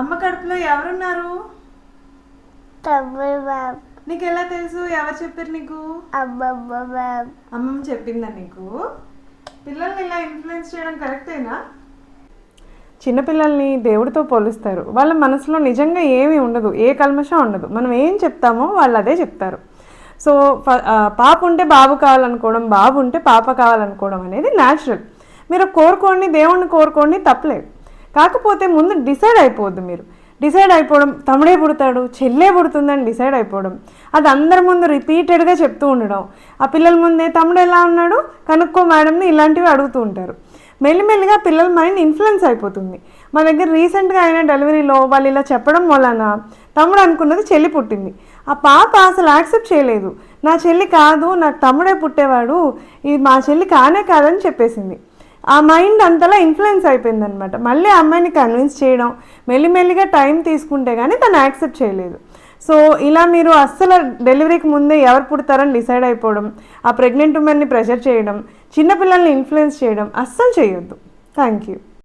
అమ్మ కడుపులో ఎవరున్నారు? తమ్ముడు మ్యామ్. నీకు ఎలా తెలుసు? ఎవరు చెప్పారు నీకు? అమ్మమ్మ మ్యామ్. అమ్మమ్మ చెప్పిందా నీకు? పిల్లల్ని ఇలా ఇన్ఫ్లుయెన్స్ చేయడం కరెక్టేనా? చిన్నపిల్లల్ని దేవుడితో పోలుస్తారు. వాళ్ళ మనసులో నిజంగా ఏమీ ఉండదు, ఏ కల్మషం ఉండదు. మనం ఏం చెప్తామో వాళ్ళు అదే చెప్తారు. సో పాప ఉంటే బాబు కావాలనుకోవడం, బాబు ఉంటే పాప కావాలనుకోవడం అనేది న్యాచురల్. మీరు కోరుకోండి, దేవుణ్ణి కోరుకోండి, తప్పలేదు. కాకపోతే ముందు డిసైడ్ అయిపోవద్దు. మీరు డిసైడ్ అయిపోవడం, తమ్ముడే పుడతాడు, చెల్లే పుడుతుందని డిసైడ్ అయిపోవడం, అది అందరి ముందు రిపీటెడ్గా చెప్తూ ఉండడం, ఆ పిల్లల ముందే తమ్ముడు ఎలా ఉన్నాడు కనుక్కో మేడంని ఇలాంటివి అడుగుతూ ఉంటారు. మెల్లిమెల్లిగా పిల్లల మైండ్ ఇన్ఫ్లుయెన్స్ అయిపోతుంది. మా దగ్గర రీసెంట్గా అయిన డెలివరీలో వాళ్ళు ఇలా చెప్పడం వలన తమ్ముడు అనుకున్నది చెల్లి పుట్టింది. ఆ పాప అసలు యాక్సెప్ట్ చేయలేదు. నా చెల్లి కాదు, నాకు తమ్ముడే పుట్టేవాడు, ఇది మా చెల్లి కానే కాదని చెప్పేసింది. ఆ మైండ్ అంతలా ఇన్ఫ్లుయెన్స్ అయిపోయిందనమాట. మళ్ళీ ఆ అమ్మాయిని కన్విన్స్ చేయడం, మెల్లిమెల్లిగా టైం తీసుకుంటే కానీ తను యాక్సెప్ట్ చేయలేదు. సో ఇలా మీరు అస్సలు డెలివరీకి ముందే ఎవరు పుడతారని డిసైడ్ అయిపోవడం, ఆ ప్రెగ్నెంట్ ఉమెన్ని ప్రెషర్ చేయడం, చిన్నపిల్లల్ని ఇన్ఫ్లుయెన్స్ చేయడం అస్సలు చేయొద్దు. Thank you.